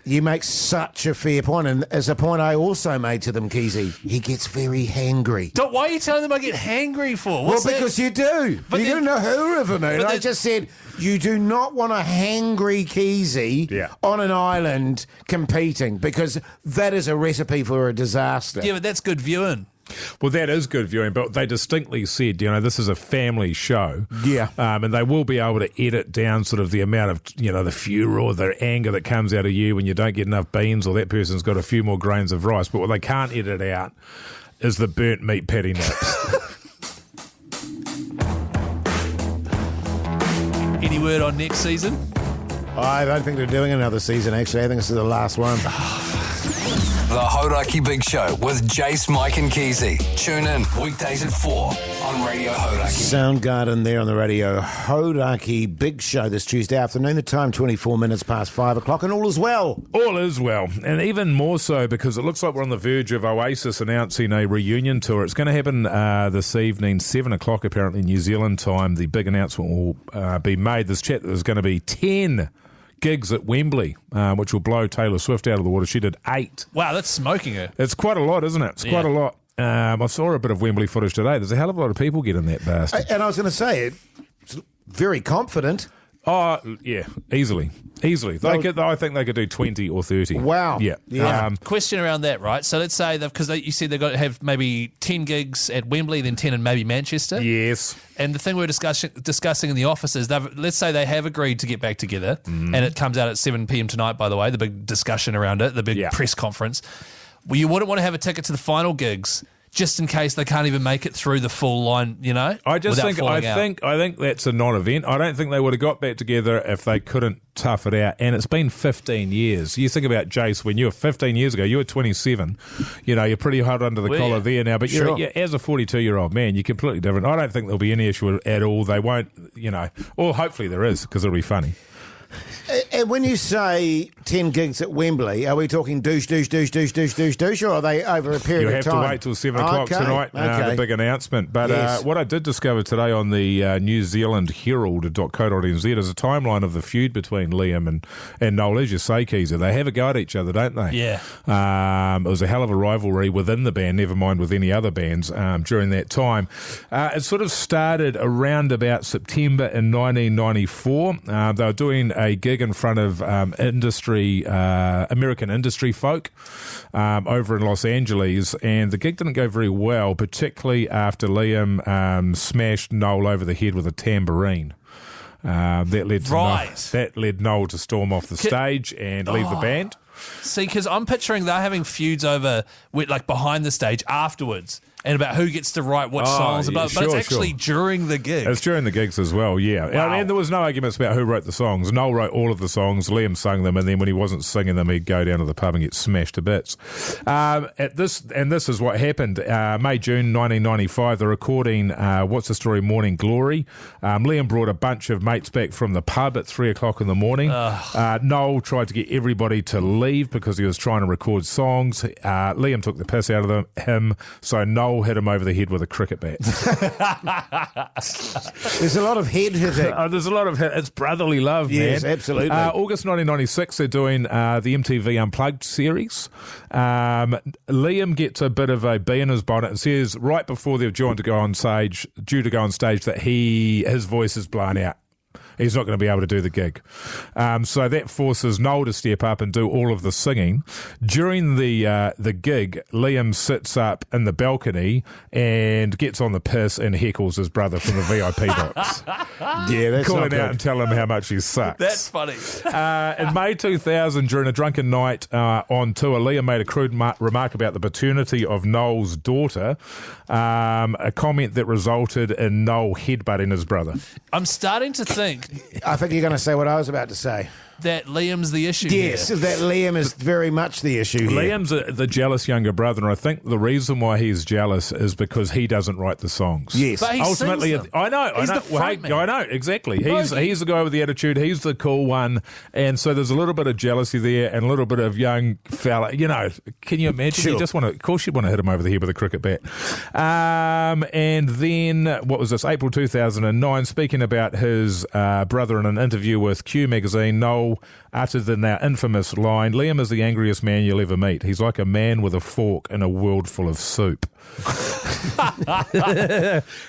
you make such a fair point, and as a point I also made to them, Keyzie, he gets very hangry. Why are you telling them I get hangry for? Well, because you do. But you get in a hurry of a mood. I just said, you do not want a hangry Keyzie on an island competing, because that is a recipe for a disaster. Yeah, but that's good viewing. Well, that is good viewing, but they distinctly said, this is a family show. Yeah. And they will be able to edit down sort of the amount of, the fury or the anger that comes out of you when you don't get enough beans or that person's got a few more grains of rice. But what they can't edit out is the burnt meat patty nips. Any word on next season? I don't think they're doing another season, actually. I think this is the last one. The Hauraki Big Show with Jase, Mike and Keyzie. Tune in weekdays at 4 on Radio Hauraki. Soundgarden there on the radio. Hauraki Big Show this Tuesday afternoon. The time 24 minutes past 5 o'clock, and all is well. All is well, and even more so because it looks like we're on the verge of Oasis announcing a reunion tour. It's going to happen this evening, 7 o'clock apparently New Zealand time. The big announcement will be made. There's going to be 10 gigs at Wembley, which will blow Taylor Swift out of the water. She did 8. Wow, that's smoking her. It's quite a lot, isn't it? It's quite a lot. I saw a bit of Wembley footage today. There's a hell of a lot of people get in that bastard. And I was going to say, it's very confident. Oh, yeah, easily. I think they could do 20 or 30. Wow. Yeah. Question around that, right? So let's say because you said they've got to have maybe 10 gigs at Wembley, then 10 in maybe Manchester. Yes. And the thing we're discussing in the office is, let's say they have agreed to get back together, and it comes out at 7 p.m. tonight, by the way, the big discussion around it, the big press conference. Well, you wouldn't want to have a ticket to the final gigs just in case they can't even make it through the full line, I think that's a non-event. I don't think they would have got back together if they couldn't tough it out. And it's been 15 years. You think about Jase, when you were 15 years ago, you were 27. You're pretty hard under the collar there now. But Sure. as a 42-year-old man, you're completely different. I don't think there'll be any issue at all. They won't, or hopefully there is, because it'll be funny. And when you say 10 gigs at Wembley, are we talking douche, or are they over a period You of have time? to wait till 7 o'clock tonight, the big announcement. But Yes. what I did discover today on the New Zealand Herald.co.nz is a timeline of the feud between Liam and Noel. As you say, Keyzie, they have a go at each other, don't they? Yeah. It was a hell of a rivalry within the band, never mind with any other bands during that time. It sort of started around about September in 1994. They were doing a gig in front of American industry folk over in Los Angeles, and the gig didn't go very well, particularly after Liam smashed Noel over the head with a tambourine. That led Noel to storm off the stage and leave the band. See, because I'm picturing they're having feuds over, like behind the stage afterwards, and about who gets to write what songs, but it's actually during the gig. It's during the gigs as well, yeah. Wow. I mean, there was no arguments about who wrote the songs. Noel wrote all of the songs, Liam sung them, and then when he wasn't singing them, he'd go down to the pub and get smashed to bits. This is what happened. May, June 1995, they're recording What's the Story Morning Glory. Liam brought a bunch of mates back from the pub at 3 o'clock in the morning. Noel tried to get everybody to leave because he was trying to record songs. Liam took the piss out of him, so Noel Noel hit him over the head with a cricket bat. There's a lot of head hitting. There's a lot of it's brotherly love, Yes, man. absolutely. August 1996, they're doing the MTV Unplugged series. Liam gets a bit of a bee in his bonnet and says right before they're due to go on stage that his voice is blown out. He's not going to be able to do the gig. So that forces Noel to step up and do all of the singing. During the gig, Liam sits up in the balcony and gets on the piss and heckles his brother from the VIP box. Yeah, that's Calling not good. out and telling him how much he sucks. That's funny. In May 2000, during a drunken night on tour, Liam made a crude remark about the paternity of Noel's daughter, a comment that resulted in Noel headbutting his brother. I'm starting to think I think you're going to say what I was about to say. that Liam's the issue. Yes, here. that Liam is very much the issue here. Liam's the jealous younger brother, and I think the reason why he's jealous is because he doesn't write the songs. Yes. But he Ultimately, sings them. I know. He's the Well, hey, front man. I know exactly. He's the guy with the attitude. He's the cool one, and so there's a little bit of jealousy there, and a little bit of young fella. You know, can you imagine? Sure. You just want to. Of course, you want to hit him over the head with a cricket bat. And then what was this? April 2009. Speaking about his brother in an interview with Q magazine, Noel uttered the now infamous line, "Liam is the angriest man you'll ever meet. He's like a man with a fork in a world full of soup."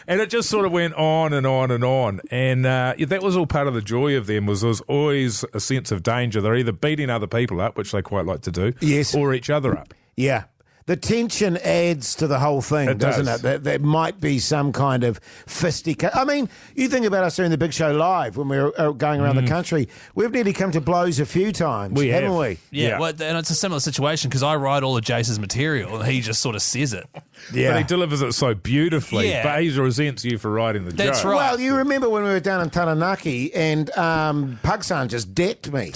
And it just sort of went on and on and on. And that was all part of the joy of them, was there was always a sense of danger. They're either beating other people up, which they quite like to do, Yes. or each other up. Yeah. The tension adds to the whole thing, It doesn't does. it? There might be some kind of fisticuffs. I mean, you think about us doing the Big Show live when we were going around the country. We've nearly come to blows a few times, We haven't have. we? Yeah, well, and it's a similar situation because I write all of Jase's material and he just sort of says it. But he delivers it so beautifully, Yeah. but he resents you for writing the That's joke. right. Well, you remember when we were down in Taranaki and Pugsan just decked me.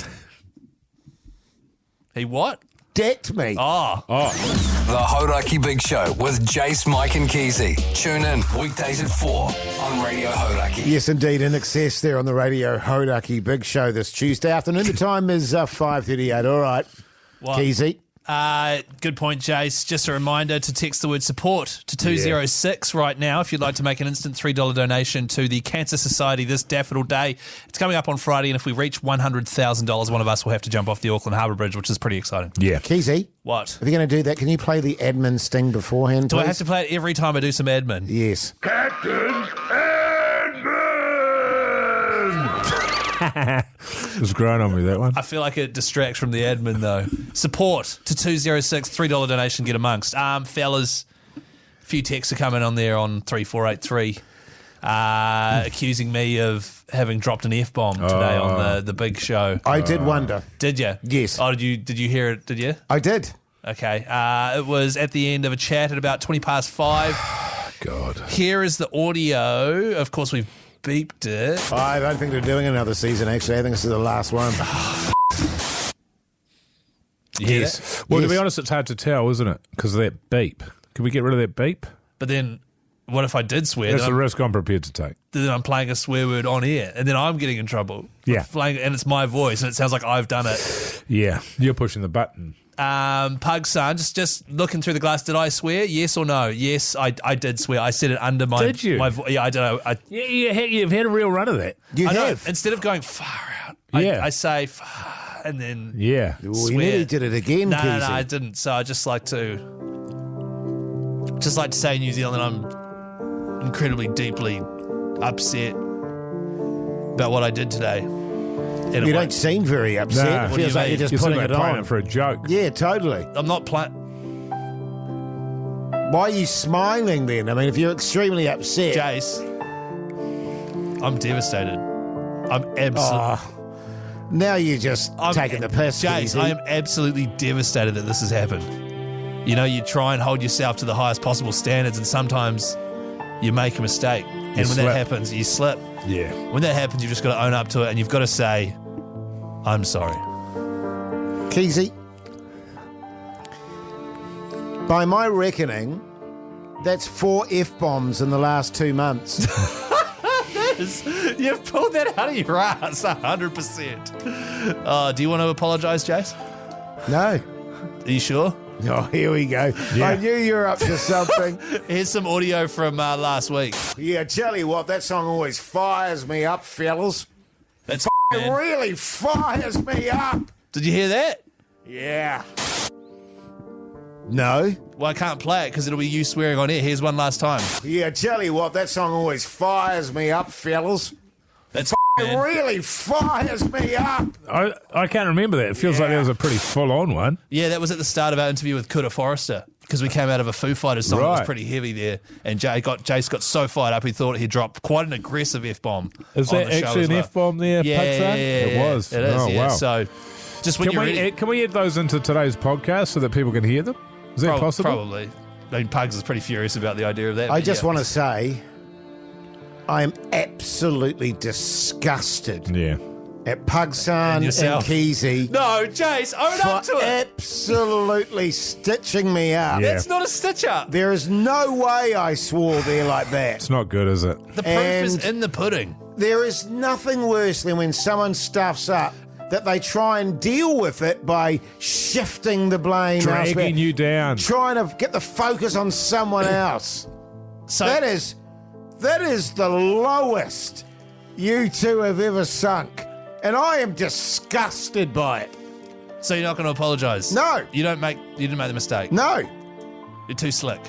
He what? Decked me. Oh, The Hauraki Big Show with Jase, Mike and Keyzie. Tune in weekdays at 4 on Radio Hauraki. Yes, indeed. In excess there on the Radio Hauraki Big Show this Tuesday afternoon. The time is 5:38. All right. Well, Keyzie. good point, Jase. Just a reminder to text the word support to 206 right now if you'd like to make an instant $3 donation to the Cancer Society this Daffodil Day. It's coming up on Friday, and if we reach $100,000, one of us will have to jump off the Auckland Harbour Bridge, which is pretty exciting. Yeah. Keyzie, What? if you're going to do that, can you play the admin sting beforehand, Do please? I have to play it every time I do some admin? Yes. It was growing on me, that one. I feel like it distracts from the admin, though. Support to 206, $3 donation, get amongst. Fellas, a few texts are coming on there on 3483 accusing me of having dropped an F-bomb today on the big show. I did wonder. Did you? Yes. Oh, did you hear it? Did you? I did. Okay. It was at the end of a chat at about 5:20. God. Here is the audio. Of course, we've beeped it. I don't think they're doing another season, actually. I think this is the last one. You hear that? Well, to Yes. be honest, it's hard to tell, isn't it? Because of that beep. Can we get rid of that beep? But then, what if I did swear? That's Then the risk I'm prepared to take. then I'm playing a swear word on air, and then I'm getting in trouble. Yeah. And it's my voice, and it sounds like I've done it. Yeah, you're pushing the button. Pug son, just looking through the glass, did I swear? Yes or no? Yes, I did swear. I said it under my. Did you? Yeah, I don't know. Yeah, you've had a real run of that. You I know. have. Instead of going far out, Yeah. I say far, and then Yeah. Well, swear. you nearly did it again, No, Keyzie. I didn't. So I just like to say in New Zealand, I'm incredibly deeply upset about what I did today. And it You won't- don't seem very upset. Nah. It What do feels you like mean? you're just You're putting sort it of playing on. it for a joke. Yeah, totally. I'm not playing. Why are you smiling then? I mean, if you're extremely upset. Jase, I'm devastated. I'm absolutely. Now you're just taking the piss, Jase, Keyzie. I am absolutely devastated that this has happened. You know, you try and hold yourself to the highest possible standards, and sometimes you make a mistake. And when slip. that happens, you slip. Yeah. When that happens, you've just got to own up to it, and you've got to say, I'm sorry. Keyzie, by my reckoning, that's 4 F-bombs in the last 2 months. You've pulled that out of your ass, 100%. Do you want to apologise, Jase? No. Are you sure? Oh, here we go. Yeah. I knew you were up to something. Here's some audio from last week. Yeah, tell you what, that song always fires me up, fellas. That's It really fires me up. Did you hear that? Yeah. No? Well, I can't play it because it'll be you swearing on air. Here's one last time. Yeah, tell you what, that song always fires me up, fellas. That's It really fires me up. I can't remember that. It feels like that was a pretty full-on one. Yeah, that was at the start of our interview with Kuta Forrester because we came out of a Foo Fighters song that was Right. pretty heavy there, and Jase got so fired up he thought he dropped quite an aggressive F-bomb. Is on that the show actually as an well. F-bomb there, Yeah, Pugson? yeah, It was. It is, Oh, yeah. wow. So just when Can you're we, ready, can we add those into today's podcast so that people can hear them? Is that possible? Probably. I mean, Pugs is pretty furious about the idea of that. I but just yeah. want to say, I am absolutely disgusted Yeah. at Pugson and yourself. Keyzie No, Jase, own up to for it. absolutely stitching me up. Yeah. That's not a stitch up. There is no way I swore there like that. It's not good, is it? The proof is And- in the pudding. There is nothing worse than when someone stuffs up that they try and deal with it by shifting the blame elsewhere. Dragging you down. Trying to get the focus on someone else. So That is the lowest you two have ever sunk. And I am disgusted by it. So you're not going to apologise? No. You didn't make the mistake. No. You're too slick.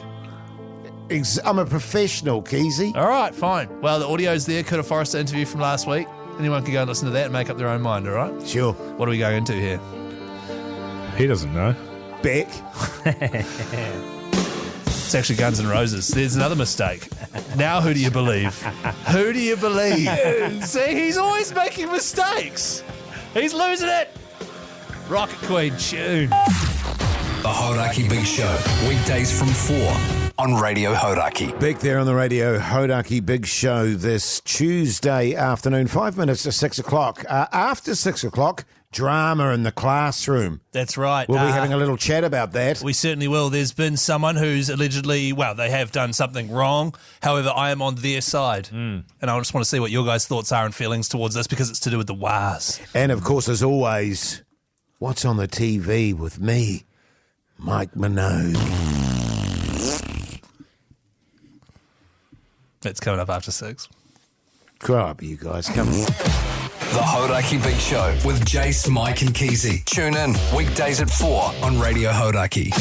I'm a professional, Keyzie. All right, fine. Well, the audio's there. Kuta Forrester interview from last week. Anyone can go and listen to that and make up their own mind, all right? Sure. What are we going into here? He doesn't know. Beck. It's actually Guns N' Roses. There's another mistake. Now who do you believe? Who do you believe? See, he's always making mistakes. He's losing it. Rocket Queen tune. The Hauraki Big Show, weekdays from 4 on Radio Hauraki. Beck there on the Radio Hauraki Big Show this Tuesday afternoon, 5 minutes to 6 o'clock. After 6 o'clock, drama in the classroom. That's right. We'll be having a little chat about that. We certainly will. There's been someone who's allegedly, well, they have done something wrong. However, I am on their side. And I just want to see what your guys' thoughts are and feelings towards this because it's to do with the WAS. And of course, as always, what's on the TV with me, Mike Minogue. That's coming up after 6. Grow up, you guys. Come on. The Hauraki Big Show with Jase, Mike and Keyzie. Tune in weekdays at 4 on Radio Hauraki.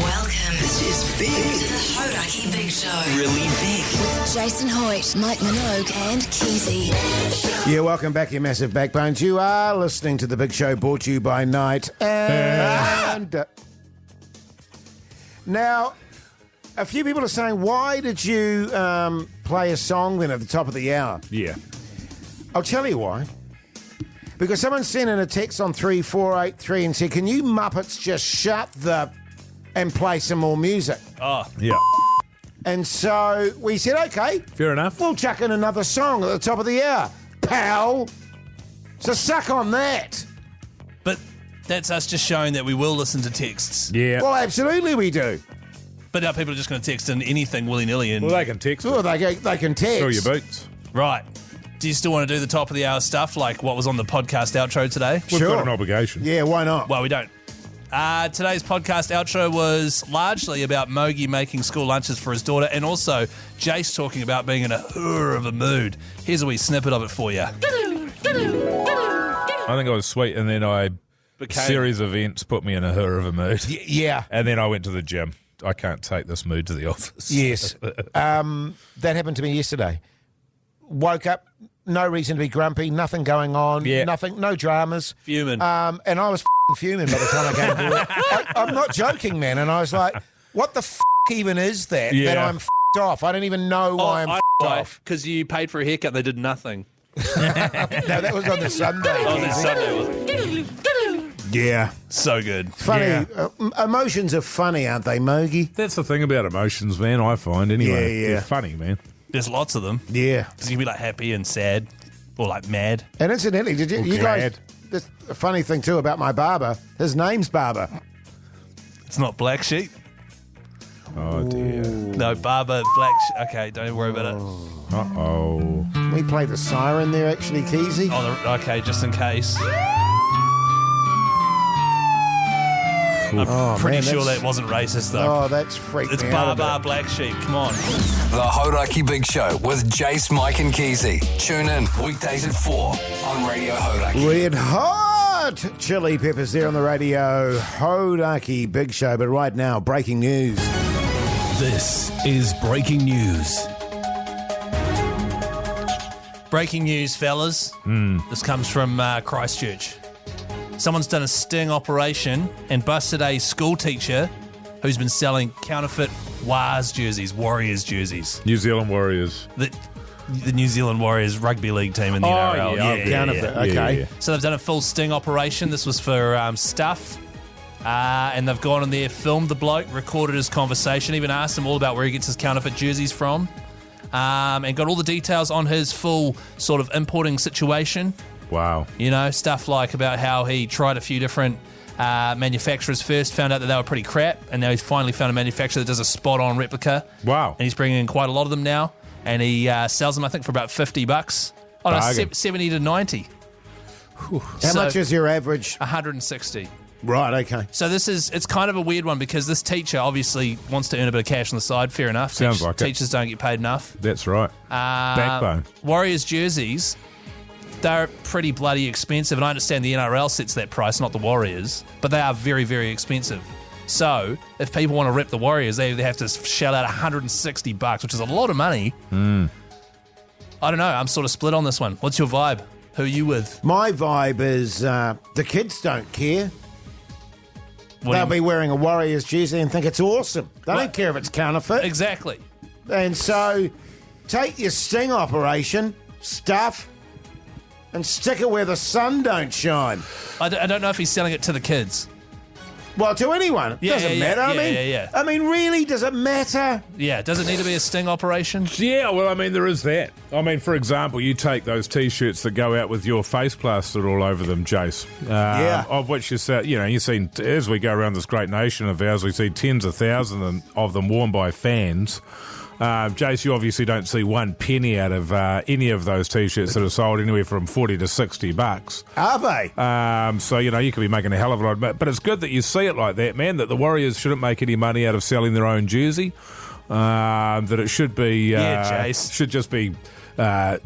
Welcome. This is big. To the Hauraki Big Show. Really big. With Jason Hoyt, Mike Minogue, and Keyzie. Yeah, welcome back, you massive backbones. You are listening to The Big Show, brought to you by Night. And now, a few people are saying, why did you play a song then at the top of the hour? Yeah. I'll tell you why. Because someone sent in a text on 3483 and said, can you Muppets just shut the... and play some more music? Yeah. And so we said, okay, Fair enough. we'll chuck in another song at the top of the hour. Pal. So suck on that. But that's us just showing that we will listen to texts. Yeah. Well, absolutely we do. But now people are just going to text in anything willy-nilly. And Well, they can text Well, it. they can text. Fill your boots. right. Do you still want to do the top of the hour stuff like what was on the podcast outro today? We've Sure. got an obligation. Yeah, why not? Well, we don't. Today's podcast outro was largely about Mogi making school lunches for his daughter and also Jase talking about being in a of a mood. Here's a wee snippet of it for you. I think I was sweet, and then series of events put me in a of a mood. Yeah. And then I went to the gym. I can't take this mood to the office. Yes. That happened to me yesterday. Woke up, no reason to be grumpy, nothing going on, Yeah. nothing, no dramas. Fuming. And I was fuming by the time I came to work. I'm not joking, man. And I was like, what the even is that Yeah. that I'm off? I don't even know why I'm off. Because you paid for a haircut, they did nothing. No, that was on the Sunday. On this Sunday, wasn't it? Yeah. So good. Funny. Yeah. Emotions are funny, aren't they, Mogi? That's the thing about emotions, man, I find. Anyway, Yeah, yeah. They're funny, man. There's lots of them. Yeah. Because you can be like happy and sad or like mad. And incidentally, did you guys... glad. This a funny thing, too, about my barber. His name's Barber. It's not Black Sheep. Oh, dear. No, Barber, Black Sheep. Okay, don't worry about it. Uh-oh. We play the siren there, actually, Keyzie. Oh, okay, just in case. I'm pretty man, sure that's- that wasn't racist, though. Oh, that's freaked It's me out a Bar bit. Black Sheep. Come on. The Hauraki Big Show with Jase, Mike and Keyzie. Tune in weekdays at 4 on Radio Hauraki. Red hot chili peppers there on the radio. Hauraki Big Show. But right now, breaking news. This is breaking news. Breaking news, fellas. This comes from Christchurch. Someone's done a sting operation and busted a school teacher who's been selling counterfeit Wars jerseys, Warriors jerseys. New Zealand Warriors. The New Zealand Warriors rugby league team in the NRL. Counterfeit. Okay. Yeah. So they've done a full sting operation. This was for stuff. And they've gone in there, filmed the bloke, recorded his conversation, even asked him all about where he gets his counterfeit jerseys from. And got all the details on his full sort of importing situation. Wow. You know, stuff like about how he tried a few different manufacturers first, found out that they were pretty crap, and now he's finally found a manufacturer that does a spot-on replica. Wow. And he's bringing in quite a lot of them now, and he sells them, I think, for about $50. Oh, no, Bargain. 70 to 90. How much is your average? 160. Right, okay. So it's kind of a weird one because this teacher obviously wants to earn a bit of cash on the side. Fair enough. Sounds like it. Teachers don't get paid enough. That's right. Backbone. Warriors jerseys, they're pretty bloody expensive, and I understand the NRL sets that price, not the Warriors, but they are very, very expensive. So if people want to rep the Warriors, they have to shell out $160, which is a lot of money. I don't know. I'm sort of split on this one. What's your vibe? Who are you with? My vibe is the kids don't care. What do They'll you- be wearing a Warriors jersey and think it's awesome. They What? don't care if it's counterfeit. Exactly. And so take your sting operation, stuff, and stick it where the sun don't shine. I don't know if he's selling it to the kids. Well, to anyone. It Yeah, doesn't yeah, matter. yeah. I mean, really, does it matter? Yeah, does it need to be a sting operation? Yeah, well, I mean, there is that. I mean, for example, you take those T-shirts that go out with your face plastered all over them, Jase. Yeah. Of which you've seen, as we go around this great nation of ours, we see tens of thousands of them worn by fans. Jase, you obviously don't see one penny out of any of those T-shirts that are sold anywhere from $40 to $60. Are they? So, you could be making a hell of a lot. But it's good that you see it like that, man, that the Warriors shouldn't make any money out of selling their own jersey. That it should be... Jase. should just be...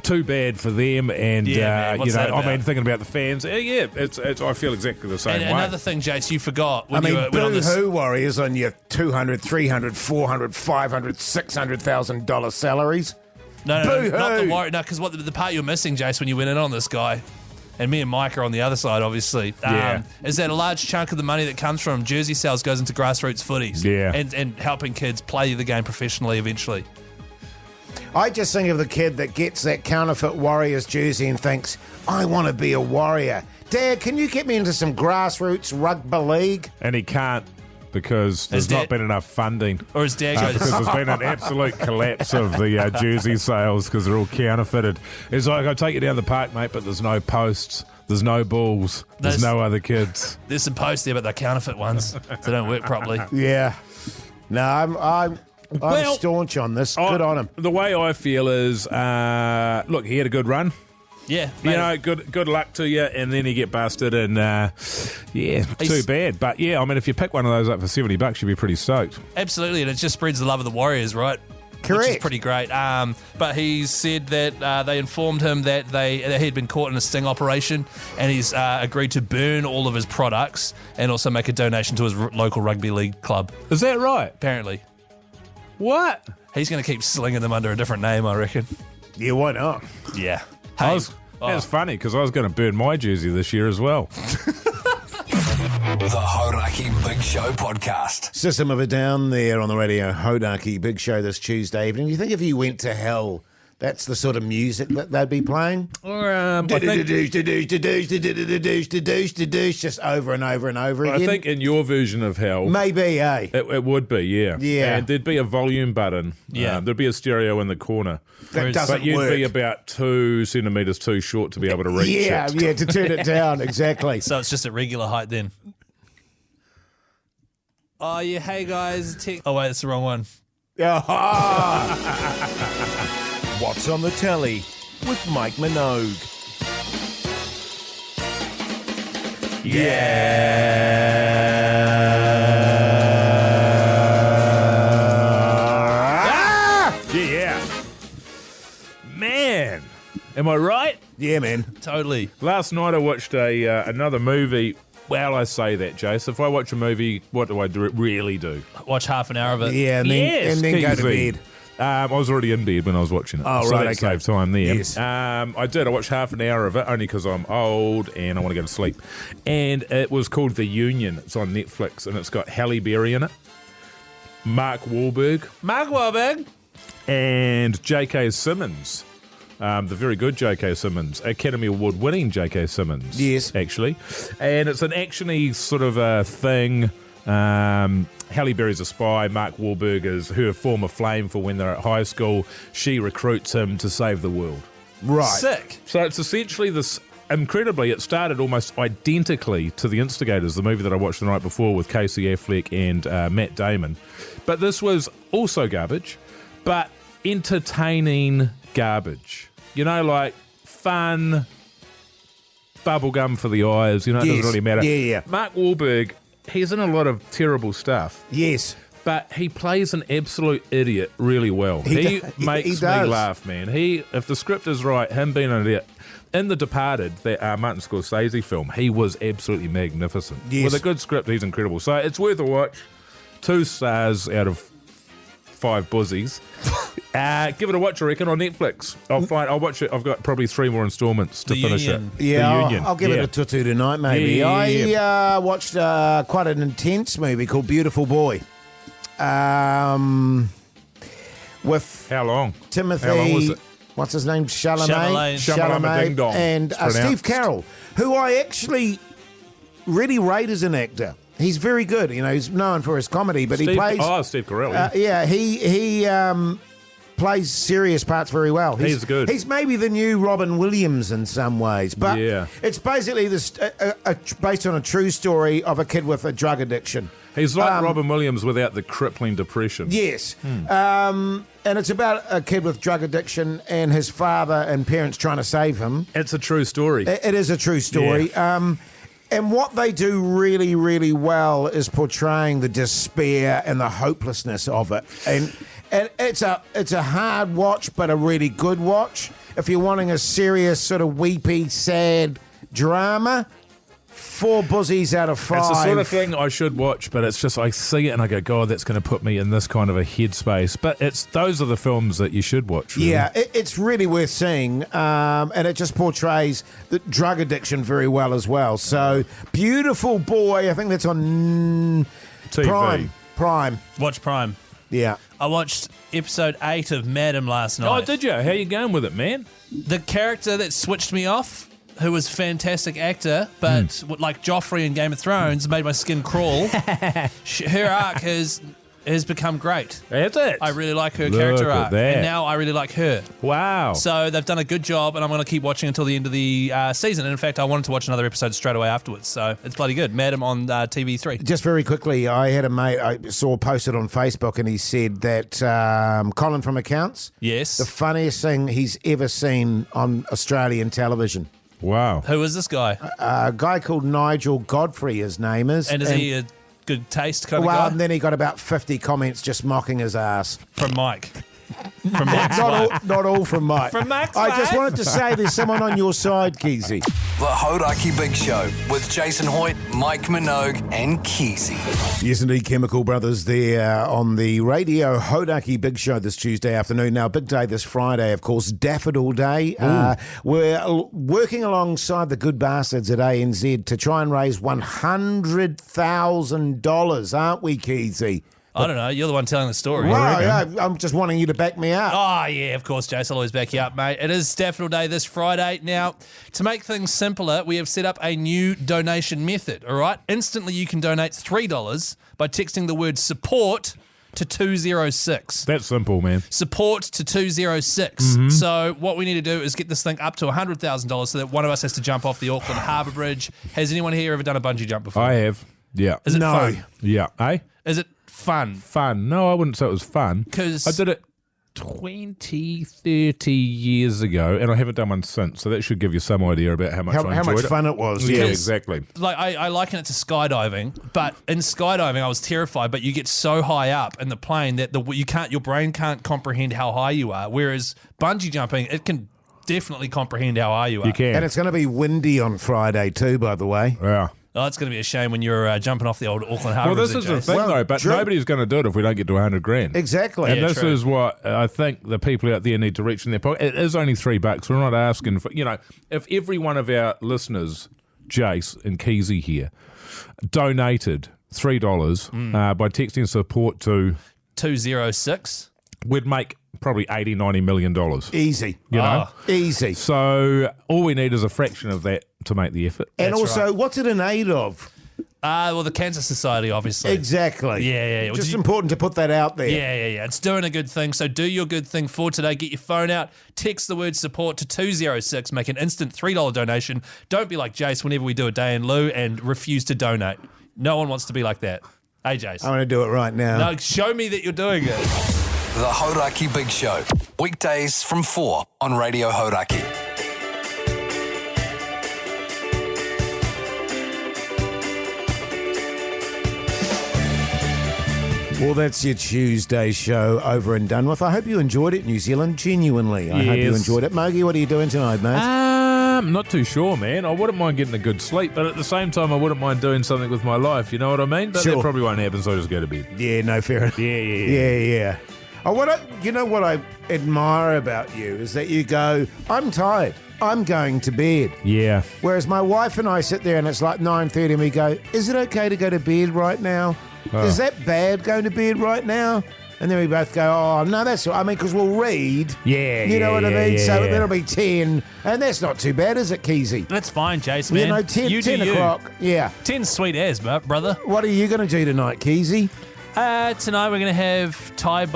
too bad for them, and man, what's that about? thinking about the fans. It's I feel exactly the same And way. another thing, Jace, you forgot I when mean, you went on this. boo-hoo Warriors on your $200, $300, $400, $500, $600,000 salaries. No, Boo-hoo. not the Warrior. No, because the part you're missing, Jace, when you went in on this guy, and me and Mike are on the other side, obviously, Yeah. is that a large chunk of the money that comes from jersey sales goes into grassroots footies, Yeah. and helping kids play the game professionally eventually. I just think of the kid that gets that counterfeit Warriors jersey and thinks, I want to be a Warrior. Dad, can you get me into some grassroots rugby league? And he can't because there's His not dad- been enough funding. Or his dad Because goes, there's been an absolute collapse of the jersey sales because they're all counterfeited. It's like, I'll take you down the park, mate, but there's no posts, there's no balls, there's no other kids. there's some posts there, but they're counterfeit ones. They don't work properly. Yeah. No, I'm Well, staunch on this. Good on him. The way I feel is, look, he had a good run. Yeah. You mate. know, good luck to you, and then you get busted, and too bad. But yeah, I mean, if you pick one of those up for $70, you'd be pretty stoked. Absolutely, and it just spreads the love of the Warriors, right? Which is Correct. pretty great. But he said that they informed him that he had been caught in a sting operation, and he's agreed to burn all of his products and also make a donation to his local rugby league club. Is that right? Apparently, What? he's going to keep slinging them under a different name, I reckon. Yeah, why not? Yeah. That's funny because I was going to burn my jersey this year as well. The Hauraki Big Show podcast. System of a Down there on the radio. Hauraki Big Show this Tuesday evening. You think if you went to hell, that's the sort of music that they'd be playing? Or I think Just over and over and over again. I think in your version of hell, Maybe, eh? it would be, yeah. Yeah. And there'd be a volume button. Yeah. There'd be a stereo in the corner. That doesn't But you'd work. be about 2 centimetres too short to be able to reach Yeah, it. yeah, to turn it down, exactly. So it's just at regular height then. Oh, yeah. Hey, guys. Oh, wait, that's the wrong one. Ah. What's on the telly with Mike Minogue? Yeah. Am I right? Yeah, man. Totally. Last night I watched another movie. Well, I say that, Jase. If I watch a movie, what do I really do? Watch half an hour of it. Yeah, and then go to Keyzie. bed. I was already in bed when I was watching it. Oh, so right, that okay. saved time there. Yes. I did. I watched half an hour of it only because I'm old and I want to go to sleep. And it was called The Union. It's on Netflix and it's got Halle Berry in it, Mark Wahlberg, and J.K. Simmons. The very good J.K. Simmons, Academy Award winning J.K. Simmons. Yes. Actually. And it's an actiony sort of a thing. Halle Berry's a spy. Mark Wahlberg is her former flame for when they're at high school. She recruits him to save the world. Right. Sick. So it's essentially this. Incredibly, it started almost identically to The Instigators, the movie that I watched the night before with Casey Affleck and Matt Damon. But this was also garbage, but entertaining garbage. You know, like fun, bubblegum for the eyes. You know, it Yes. doesn't really matter. Yeah. Mark Wahlberg, he's in a lot of terrible stuff. Yes. But he plays an absolute idiot really well. He makes he me does. laugh, man. If the script is right, him being an idiot. In The Departed, that Martin Scorsese film, he was absolutely magnificent. Yes. With a good script, he's incredible. So it's worth a watch. 2 stars out of 5 buzzies. Give it a watch, I reckon, on Netflix. I'll watch it. I've got probably 3 more installments to The finish Union. it. Yeah, The Union. I'll give it a tutu tonight, maybe. Yeah. I watched quite an intense movie called Beautiful Boy. With How long? Timothy. How long was it? What's his name? Chalamet. Chalamet Ding Dong, And it's pronounced. Steve Carell, who I actually really rate as an actor. He's very good. You know, he's known for his comedy, but he plays. Steve Carell. Yeah, he plays serious parts very well. He's good. He's maybe the new Robin Williams in some ways, but Yeah. it's basically this based on a true story of a kid with a drug addiction. He's like Robin Williams without the crippling depression. Yes. And it's about a kid with drug addiction and his father and parents trying to save him. It's a true story. It is a true story. And what they do really, really well is portraying the despair and the hopelessness of it. And it's a hard watch, but a really good watch. If you're wanting a serious, sort of weepy, sad drama, 4 buzzies out of 5. It's the sort of thing I should watch, but it's just I see it and I go, God, that's going to put me in this kind of a headspace. But those are the films that you should watch. Really. Yeah, it's really worth seeing, and it just portrays the drug addiction very well as well. So, Beautiful Boy, I think that's on TV. Prime. Watch Prime. Yeah. I watched episode 8 of Madam last night. Oh, did you? How you going with it, man? The character that switched me off, who was a fantastic actor, but like Joffrey in Game of Thrones, made my skin crawl. Her arc has become great. That's it. I really like her Look character at arc, that. and now I really like her. Wow. So they've done a good job, and I'm going to keep watching until the end of the season. And in fact, I wanted to watch another episode straight away afterwards. So it's bloody good. Madam on TV3. Just very quickly, I had a mate I saw posted on Facebook, and he said that Colin from Accounts, Yes. the funniest thing he's ever seen on Australian television. Wow. Who is this guy? A guy called Nigel Godfrey, his name is. And is he a good taste kind well, of guy? and then he got about 50 comments just mocking his ass. From Mike. From Mike's wife. Not all from Mike. From Mike's I just wife. wanted to say there's someone on your side, Keyzie. The Hauraki Big Show with Jason Hoyt, Mike Minogue, and Keyzie. Yes, indeed, Chemical Brothers there on the radio Hauraki Big Show this Tuesday afternoon. Now, big day this Friday, of course, Daffodil Day. We're working alongside the good bastards at ANZ to try and raise $100,000, aren't we, Keyzie? I don't know. You're the one telling the story. Well, yeah, I'm just wanting you to back me up. Oh, yeah, of course, Jase. I'll always back you up, mate. It is Daffodil Day this Friday. Now, to make things simpler, we have set up a new donation method, all right? Instantly, you can donate $3 by texting the word support to 206. That's simple, man. Support to 206. So what we need to do is get this thing up to $100,000 so that one of us has to jump off the Auckland Harbour Bridge. Has anyone here ever done a bungee jump before? I have. Yeah. Is it No. fun? Yeah. Eh? Is it fun? Fun. No, I wouldn't say it was fun. 'Cause- I did it 20, 30 years ago, and I haven't done one since. So that should give you some idea about how much I How enjoyed much it. fun it was. Yeah, Yes. exactly. Like I liken it to skydiving, but in skydiving I was terrified. But you get so high up in the plane that your brain can't comprehend how high you are. Whereas bungee jumping, it can definitely comprehend how you are. You can. And it's going to be windy on Friday too, by the way. Yeah. Oh, it's going to be a shame when you're jumping off the old Auckland Harbour. Well, this is the thing, though, but true. nobody's going to do it if we don't get to 100 grand. Exactly. And Yeah, this true. is what I think the people out there need to reach in their pocket. It is only $3. We're not asking for, if every one of our listeners, Jase and Keyzie here, donated $3 by texting support to, 206. we'd make probably $80, $90 million. Easy. You know? Easy. So all we need is a fraction of that to make the effort. And That's also, right. what's it in aid of? Well, the Cancer Society, obviously. Exactly. Yeah. Just Did you- important to put that out there. Yeah. It's doing a good thing. So do your good thing for today. Get your phone out. Text the word support to 206. Make an instant $3 donation. Don't be like Jase whenever we do a day in lieu and refuse to donate. No one wants to be like that. Hey, Jase. I want to do it right now. No, show me that you're doing it. The Hauraki Big Show. Weekdays from 4 on Radio Hauraki. Well, that's your Tuesday show over and done with. I hope you enjoyed it, New Zealand. Genuinely. I hope you Yes. enjoyed it. Mogi, what are you doing tonight, mate? Not too sure, man. I wouldn't mind getting a good sleep, but at the same time, I wouldn't mind doing something with my life. You know what I mean? But Sure. that probably won't happen, so I'll just go to bed. Yeah, no, fair enough. Yeah. You know what I admire about you is that you go, I'm tired. I'm going to bed. Yeah. Whereas my wife and I sit there and it's like 9:30 and we go, is it okay to go to bed right now? Is that bad going to bed right now? And then we both go, oh, no, that's all. I mean, because we'll read. Yeah, You know what I mean? yeah, So yeah. that'll be 10. And that's not too bad, is it, Keyzie? That's fine, Jase, man. You know, 10, you 10 do you. o'clock. Yeah. 10's sweet as, brother. What are you going to do tonight, Keyzie? Tonight we're going to have Thai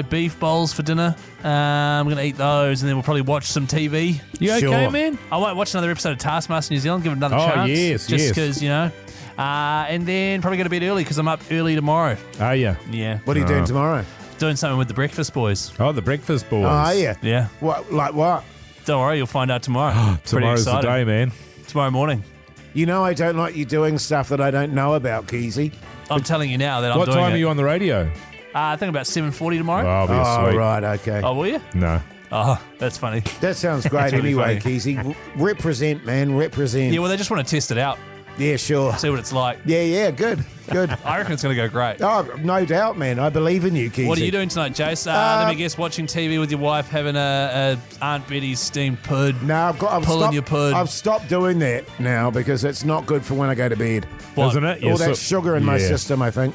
beef bowls for dinner. I'm going to eat those and then we'll probably watch some TV. You okay, Sure. man? I might watch another episode of Taskmaster New Zealand, give it another Oh, chance. yes, Just yes. because, and then probably go to bed early because I'm up early tomorrow. Oh, yeah. Yeah. What are you doing tomorrow? Doing something with the Breakfast Boys. Oh, the breakfast boys. Oh, are you? Yeah. What? Like what? Don't worry, you'll find out tomorrow. Pretty Tomorrow's the exciting. day, man. Tomorrow morning. You know I don't like you doing stuff that I don't know about, Keyzie. I'm telling you now that I'm What doing time it. are you on the radio? I think about 7:40 tomorrow. Oh, be Oh, sweet. right, okay. Oh, will you? No. Oh, that's funny. That sounds great That's really anyway, funny. Keyzie. Represent, man, represent. Yeah, well, they just want to test it out, Yeah, sure. see what it's like. Yeah, good. I reckon it's going to go great. Oh, no doubt, man. I believe in you, Keyzie. What are you doing tonight, Jase? Let me guess, watching TV with your wife, having a Aunt Betty's steamed pud. No, I've Pulling stopped, your pud. I've stopped doing that now because it's not good for when I go to bed. What? Isn't it? All that sugar in my yeah. system, I think,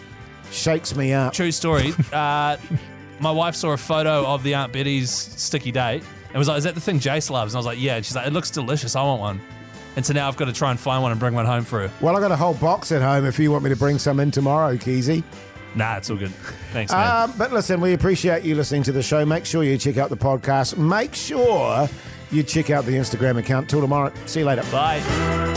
shakes me up. True story. My wife saw a photo of the Aunt Betty's sticky date and was like, is that the thing Jase loves? And I was like, yeah. And she's like, it looks delicious. I want one. And so now I've got to try and find one and bring one home for her. Well, I got a whole box at home if you want me to bring some in tomorrow, Keyzie. Nah, it's all good. Thanks, man. But listen, we appreciate you listening to the show. Make sure you check out the podcast. Make sure you check out the Instagram account. Till tomorrow. See you later. Bye.